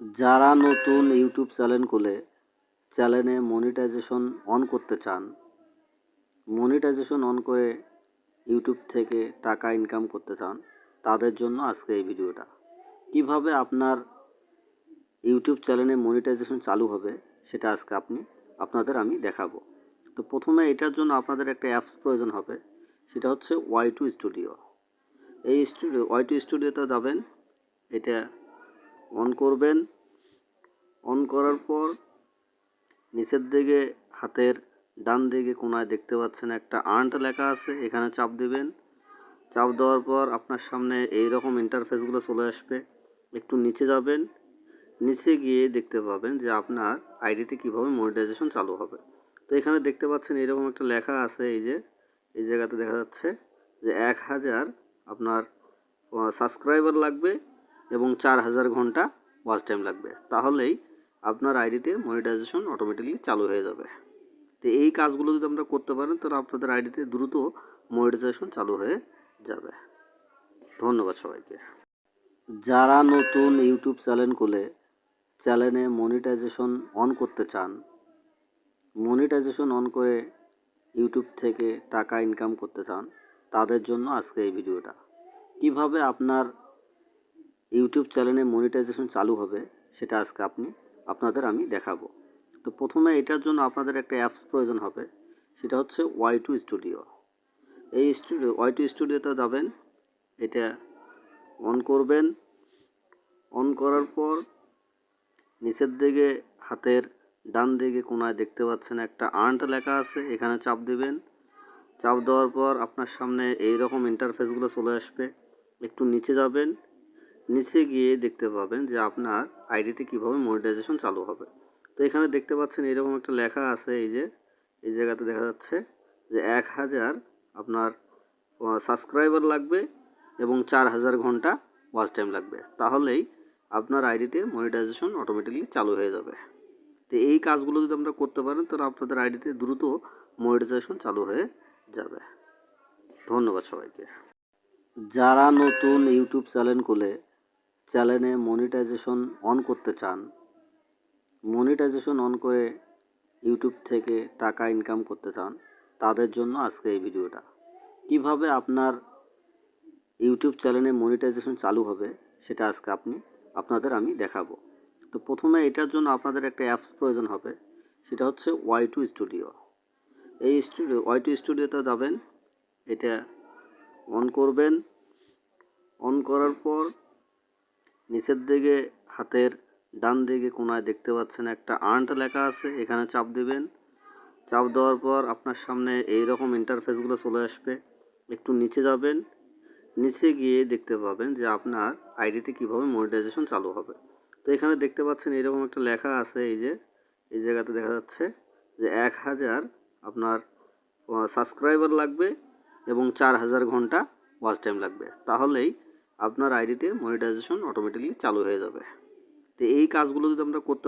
যারা নতুন YouTube channel খুলে চ্যানেলে মনিটাইজেশন অন করতে চান, মনিটাইজেশন অন করে ইউটিউব থেকে টাকা ইনকাম করতে চান, তাদের জন্য আজকে এই ভিডিওটা। কিভাবে আপনার ইউটিউব চ্যানেলে মনিটাইজেশন চালু হবে সেটা আজকে আপনাদের আমি দেখাবো। তো প্রথমে এটার জন্য আপনাদের একটা অ্যাপস প্রয়োজন হবে, সেটা হচ্ছে ওয়াই2 স্টুডিও। এই ওয়াই2 স্টুডিওতে যাবেন, এটা অন করবেন। অন করার পর নিচের দিকে হাতের ডান দিকে কোনায় দেখতে পাচ্ছেন একটা আর্ট লেখা আছে, এখানে চাপ দিবেন। চাপ দেওয়ার পর আপনার সামনে এই রকম ইন্টারফেসগুলো চলে আসবে। একটু নিচে যাবেন, নিচে গিয়ে দেখতে পাবেন যে আপনার আইডিতে কীভাবে মনিটাইজেশন চালু হবে। তো এখানে দেখতে পাচ্ছেন এইরকম একটা লেখা আছে, এই জায়গাতে দেখা যাচ্ছে যে 1000 আপনার সাবস্ক্রাইবার লাগবে এবং 4000 ঘন্টা ওয়াচ টাইম লাগবে, তাহলেই আপনার আইডিতে মনিটাইজেশন অটোমেটিকলি চালু হয়ে যাবে। তো এই কাজগুলো যদি আমরা করতে পারেন তাহলে আপনাদের আইডিতে দ্রুত মনিটাইজেশন চালু হয়ে যাবে। ধন্যবাদ সবাইকে। যারা নতুন ইউটিউব চ্যানেল খুলে চ্যানেলে মনিটাইজেশন অন করতে চান, মনিটাইজেশন অন করে ইউটিউব থেকে টাকা ইনকাম করতে চান, তাদের জন্য আজকে এই ভিডিওটা। কিভাবে আপনার ইউটিউব চ্যানেলে মনিটাইজেশন চালু হবে সেটা আজকে আপনাদের আমি দেখাবো। তো প্রথমে এটার জন্য আপনাদের একটা অ্যাপস প্রয়োজন হবে, সেটা হচ্ছে ওয়াই2 স্টুডিও। এই ওয়াই2 স্টুডিওতে যাবেন, এটা অন করবেন। অন করার পর নিচের দিকে হাতের ডান দিকে কোনায় দেখতে পাচ্ছেন একটা আর্ট লেখা আছে, এখানে চাপ দিবেন। চাপ দেওয়ার পর আপনার সামনে এই রকম ইন্টারফেসগুলো চলে আসবে। একটু নিচে যাবেন, নিচে গিয়ে দেখতে পাবেন যে আপনার আইডিতে কীভাবে মনিটাইজেশন চালু হবে। তো এখানে দেখতে পাচ্ছেন এইরকম একটা লেখা আছে, এই জায়গাতে দেখা যাচ্ছে যে 1000 আপনার সাবস্ক্রাইবার লাগবে এবং 4000 ঘন্টা ওয়াচ টাইম লাগবে, তাহলেই আপনার আইডিতে মনিটাইজেশন অটোমেটিকলি চালু হয়ে যাবে। তো এই কাজগুলো যদি আমরা করতে পারেন তাহলে আপনাদের আইডিতে দ্রুত মনিটাইজেশন চালু হয়ে যাবে। ধন্যবাদ সবাইকে। যারা নতুন ইউটিউব চ্যানেল খুলে চ্যানেলে মনিটাইজেশন অন করতে চান, মনিটাইজেশন অন করে ইউটিউব থেকে টাকা ইনকাম করতে চান, তাদের জন্য আজকে এই ভিডিওটা। কিভাবে আপনার ইউটিউব চ্যানেলে মনিটাইজেশন চালু হবে সেটা আজকে আপনাদের আমি দেখাবো। তো প্রথমে এটার জন্য আপনাদের একটা অ্যাপস প্রয়োজন হবে, সেটা হচ্ছে ওয়াই2 স্টুডিও। এই ওয়াই2 স্টুডিওতে যাবেন, এটা অন করবেন। অন করার পর নিচের দিকে হাতের ডান দিকে কোনায় দেখতে পাচ্ছেন একটা আর্ট লেখা আছে, এখানে চাপ দিবেন। চাপ দেওয়ার পর আপনার সামনে এই রকম ইন্টারফেসগুলো চলে আসবে। একটু নিচে যাবেন, নিচে গিয়ে দেখতে পাবেন যে আপনার আইডিতে কীভাবে মনিটাইজেশন চালু হবে। তো এখানে দেখতে পাচ্ছেন এইরকম একটা লেখা আছে, এই জায়গাতে দেখা যাচ্ছে যে 1000 আপনার সাবস্ক্রাইবার লাগবে এবং 4000 ঘন্টা ওয়াচ টাইম লাগবে, তাহলেই আপনার আইডিতে মনিটাইজেশন অটোমেটিকলি চালু হয়ে যাবে। তো এই কাজগুলো যদি আমরা করতে